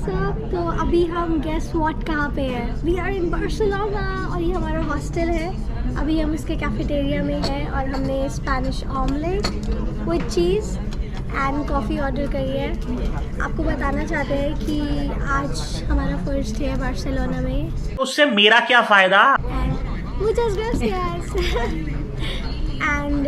सब। तो अभी हम गेस व्हाट कहाँ पे है? वी आर इन बार्सिलोना और ये हमारा हॉस्टल है। अभी हम इसके कैफेटेरिया में हैं और हमने Spanish omelette with cheese and coffee order करी है। आपको बताना चाहते हैं कि आज हमारा फर्स्ट डे है बार्सिलोना में। उससे मेरा क्या फ़ायदा? मुझे एंड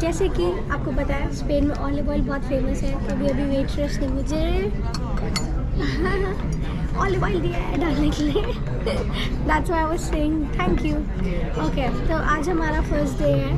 जैसे कि आपको पता है स्पेन में ऑलिव ऑयल बहुत फेमस है। तो अभी वेट्रेस ने मुझे ऑलिव ऑयल दिया है डालने के लिए। That's why I was saying thank you. Okay, तो आज हमारा फर्स्ट डे है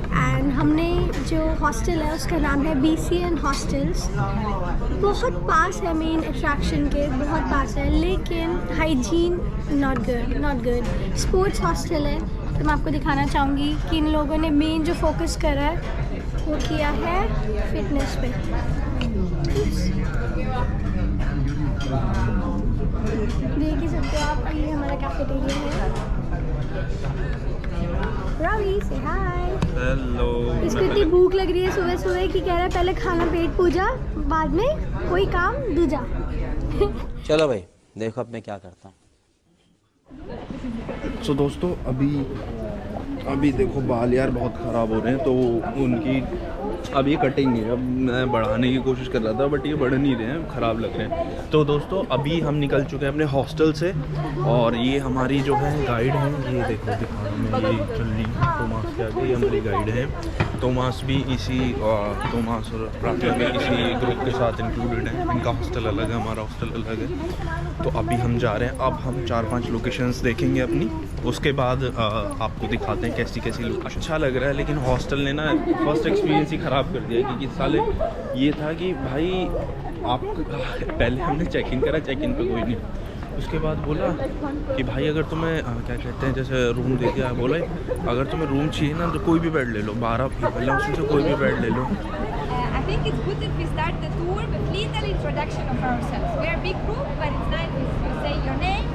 एंड हमने जो हॉस्टल है उसका नाम है BCN हॉस्टल्स। बहुत पास है मेन अट्रैक्शन के, बहुत पास है, लेकिन hygiene not good. Sports hostel है। तो मैं आपको दिखाना चाहूँगी कि इन लोगों ने मेन जो फोकस करा है वो किया है फिटनेस पे। देख ही सकते हो आप, ये हमारा कैफेटेरिया है। रवि से हाय। हेलो। इसको इतनी भूख लग रही है सुबह सुबह कि कह रहा है पहले खाना पेट पूजा, बाद में कोई काम दूजा। चलो भाई देखो अब मैं क्या करता हूँ। सो दोस्तों अभी देखो बाल यार बहुत ख़राब हो रहे हैं, तो उनकी अब ये कटिंग नहीं है। अब मैं बढ़ाने की कोशिश कर रहा था बट ये बढ़ नहीं रहे हैं, ख़राब लग रहे हैं। तो दोस्तों अभी हम निकल चुके हैं अपने हॉस्टल से और ये हमारी जो है गाइड है, ये देखो दिखा में ये चुन्नी तोमास के आगे, ये हमारी गाइड है। तोमास भी तोमास और प्राप्या भी इसी ग्रुप के साथ इंक्लूडेड है। इनका हॉस्टल अलग है, हमारा हॉस्टल अलग है। तो अभी हम जा रहे हैं। अब हम 4-5 लोकेशंस देखेंगे अपनी, उसके बाद आपको दिखाते हैं कैसी लोकेशन। अच्छा लग रहा है, लेकिन हॉस्टल ने ना फर्स्ट एक्सपीरियंस ही ख़राब कर दिया। क्योंकि साले ये था कि भाई आप पहले हमने चेक इन करा, चेक इन पे कोई नहीं। उसके बाद बोला कि भाई अगर तुम्हें क्या कहते हैं जैसे रूम दे दिया, बोला अगर तुम्हें रूम चाहिए ना तो कोई भी बेड ले लो, 12 पीपल है उसमें से कोई भी बेड ले लो। I think it's good if we start the tour with little introduction of ourselves. We are a big group, but it's nice if you say your name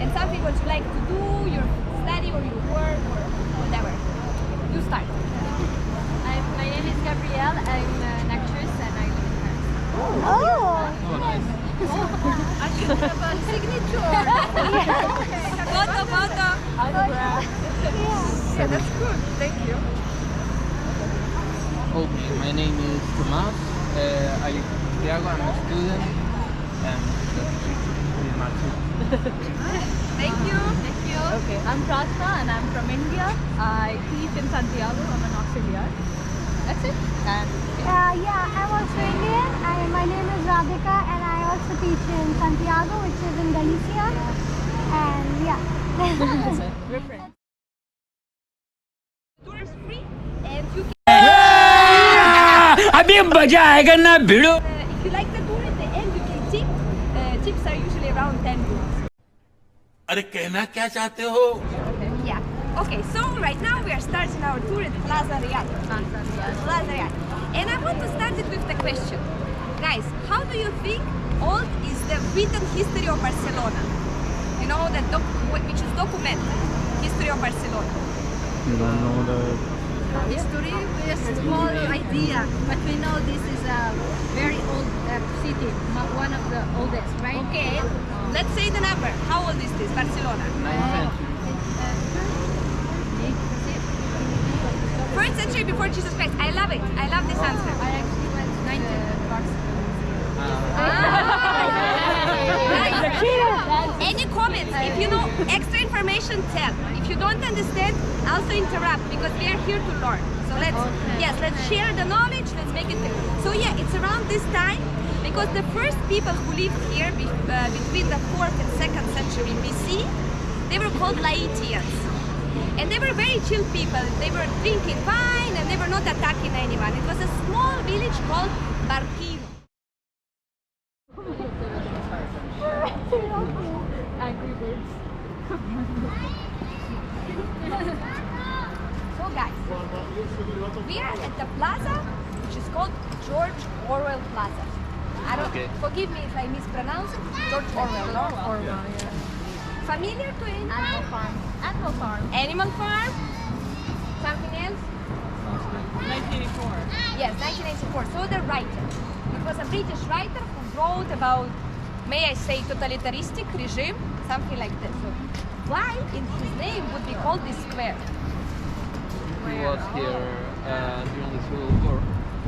and something what you like to do, your study or your work or whatever. You start. My name is Gabrielle. I'm an actress and I live in Paris. Oh, nice. Signature. Photo. Yeah, that's good. Thank you. Okay, my name is Tomas. I live in Santiago. I'm a student. And that's Martin. Thank you. Okay, I'm Pratna and I'm from India. I teach in Santiago. I'm an auxiliar. That's it. And yeah, I'm also Indian. My name is Radhika and I also teach in Santiago, which is in Galicia. And yeah. that's it. We're friends. Tour is free and you can. अभी मजा आएगा ना भिड़ो। If you like the tour at the end, you can tip. Tips are usually around 10 euros. अरे कहना क्या चाहते हो? Yeah. Okay, so right now we are starting our tour at Plaza Real. Plaza Real. And I want to start it with the question. Guys, how do you think old is the written history of Barcelona? You know, which is documented. History of Barcelona. You don't know the History is a small idea, but we know this is a very old city, one of the oldest, right? Okay, let's say the number. How old is this, Barcelona? 9th century. First century before Jesus Christ. I love it. I love this answer. I actually went 19th Barcelona. Any comments? If you know extra information, tell. If you don't understand, also interrupt because we are here to learn. So let's share the knowledge. Let's make it. So yeah, it's around this time because the first people who lived here between the 4th and 2nd century BC, they were called Laetians. And they were very chill people. They were drinking wine and they were not attacking anyone. It was a small village called Barquino. Angry Birds. So guys, we are at the plaza, which is called George Orwell Plaza. I don't. Forgive me if I mispronounce it. George Orwell, no? Orwell, yeah. Familiar to any? Animal Farm. Animal Farm. Animal Farm. Something else? 1984. Yes, 1984. So the writer. It was a British writer who wrote about may I say, totalitarian regime, something like that. So why in his name would be called this square? He was here during the Civil War.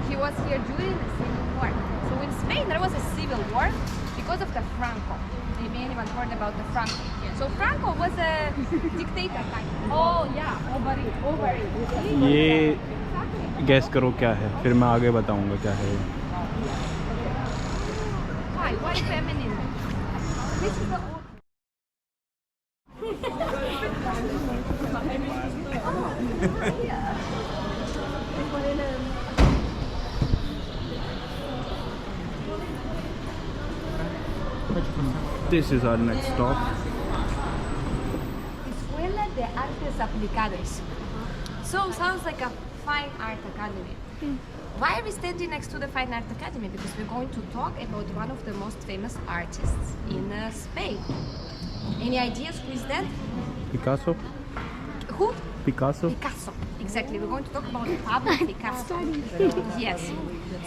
He was here during the Civil War. So in Spain there was a civil war because of the Franco. Maybe anyone heard about the Franco. So Franco was a dictator. Oh yeah, over it. ये gas करो क्या है, फिर मैं आगे बताऊंगा क्या है। Why feminine? This is the old. This is our next stop. Escuela de Artes Aplicadas. So sounds like a fine art academy. Why are we standing next to the Fine Art Academy? Because we're going to talk about one of the most famous artists in Spain. Any ideas who is that? Picasso. Who? Picasso. Picasso. Exactly. We're going to talk about Pablo Picasso. Yes.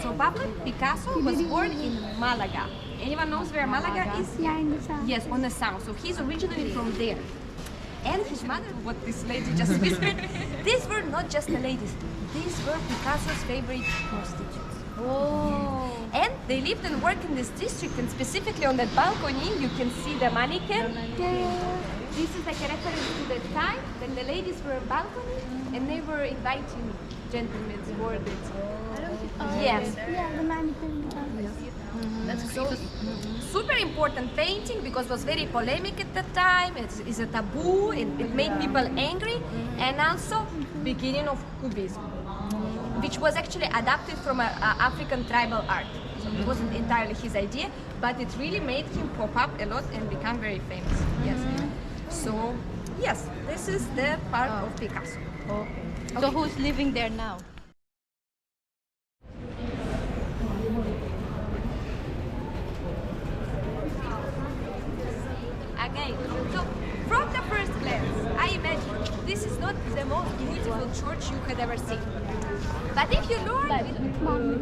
So Pablo Picasso was born in Malaga. Anyone knows where Malaga is? Yeah, in the south. Yes, on the south. So he's originally from there. And his mother, what this lady just whispered, these were not just the ladies. These were Picasso's favorite prostitutes. Oh. And they lived and worked in this district, and specifically on that balcony, you can see the mannequin. This is like a reference to the time when the ladies were on balcony and they were inviting gentlemen to board it. Yes. Yeah, the mannequin. That's So, super important painting because it was very polemic at the time. It's a taboo. It made people angry, and also beginning of Cubism, which was actually adapted from a African tribal art. So it wasn't entirely his idea, but it really made him pop up a lot and become very famous. Yes. So yes, this is the part of Picasso. okay. So who's living there now? Again, so from the first glance, I imagine this is not the most beautiful church you could ever see. But if you look at the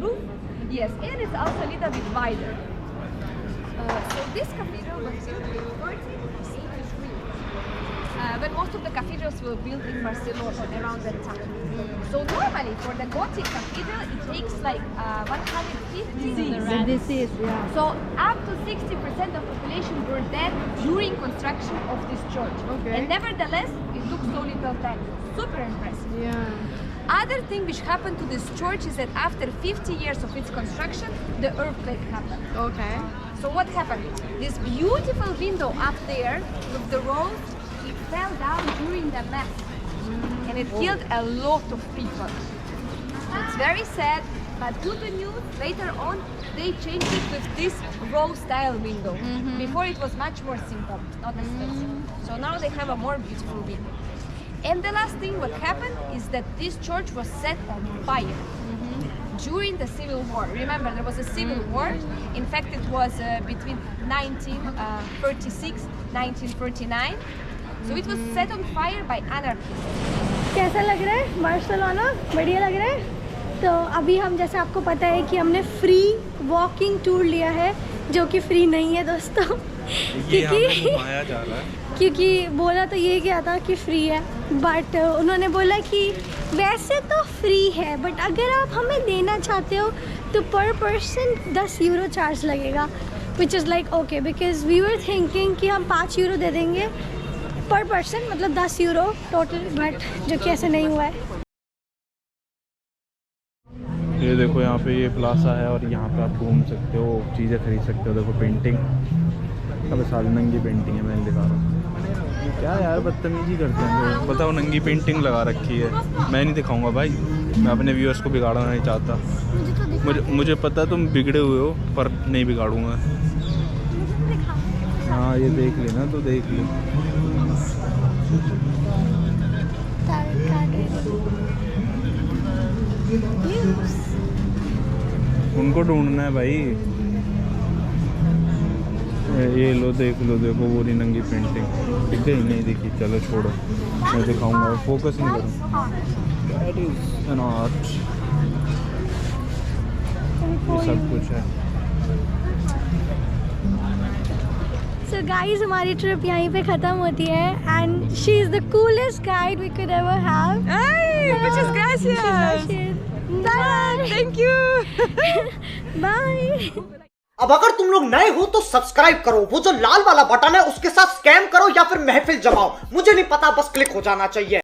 roof, yes, and it's also a little bit wider. So this cathedral was built in 1483. But most of the cathedrals were built in Barcelona around that time. So normally for the Gothic cathedral, it takes like 150 years. This is, yeah. So up to 60% of population were dead during construction of this church. Okay. And nevertheless, it took so little time. Super impressive. Yeah. Other thing which happened to this church is that after 50 years of its construction, the earthquake happened. Okay. So what happened? This beautiful window up there with the rose, it fell down during the mass. And it killed a lot of people. So it's very sad, but good news, later on, they changed it with this rose style window. Before it was much more simple, not as fancy. So now they have a more beautiful window. And the last thing what happened is that this church was set on fire during the Civil War. Remember, there was a Civil War. In fact, it was between 1936, 1939. So it was set on fire by anarchists. कैसा लग रहा है Barcelona? बढ़िया लग रहा है? तो अभी हम, जैसे आपको पता है कि हमने फ्री वॉकिंग टूर लिया है, जो कि फ्री नहीं है दोस्तों, क्योंकि बोला तो ये क्या था कि फ्री है, बट उन्होंने बोला कि वैसे तो फ्री है, बट अगर आप हमें देना चाहते हो तो पर पर्सन 10 यूरो चार्ज लगेगा, which is like okay, because we were thinking कि हम 5 यूरो दे देंगे पर पर्सन, मतलब 10 यूरो टोटल, बट जो कि ऐसे नहीं हुआ है। ये देखो यहाँ पे ये प्लाजा है और यहाँ पे आप घूम सकते हो, चीज़ें खरीद सकते हो। देखो पेंटिंग, अब सारी नंगी पेंटिंग है, मैं दिखा रहा हूँ। क्या यार बदतमीजी करते हैं, बताओ नंगी पेंटिंग लगा रखी है। मैं नहीं दिखाऊंगा भाई, मैं अपने व्यूअर्स को बिगाड़ना नहीं चाहता। मुझे पता तुम बिगड़े हुए हो, पर नहीं बिगाड़ूंगा। हाँ ये देख लेना, तो देख ले। उनको ढूंढना है भाई। ये लो, देख लो, देखो पूरी नंगी पेंटिंग दिख गई? नहीं दिखी, चलो छोड़ो, मैं दिखाऊंगा, फोकस नहीं करूँ। दैट इज एन आर्ट, ये सब कुछ है। So guys, हमारी ट्रिप यहीं पे खत्म होती है and she is the coolest guide we could ever have. Ay, muchas gracias. Bye. Thank you. Bye. अब अगर तुम लोग नए हो तो सब्सक्राइब करो, वो जो लाल वाला बटन है उसके साथ स्कैम करो या फिर महफिल जमाओ, मुझे नहीं पता, बस क्लिक हो जाना चाहिए।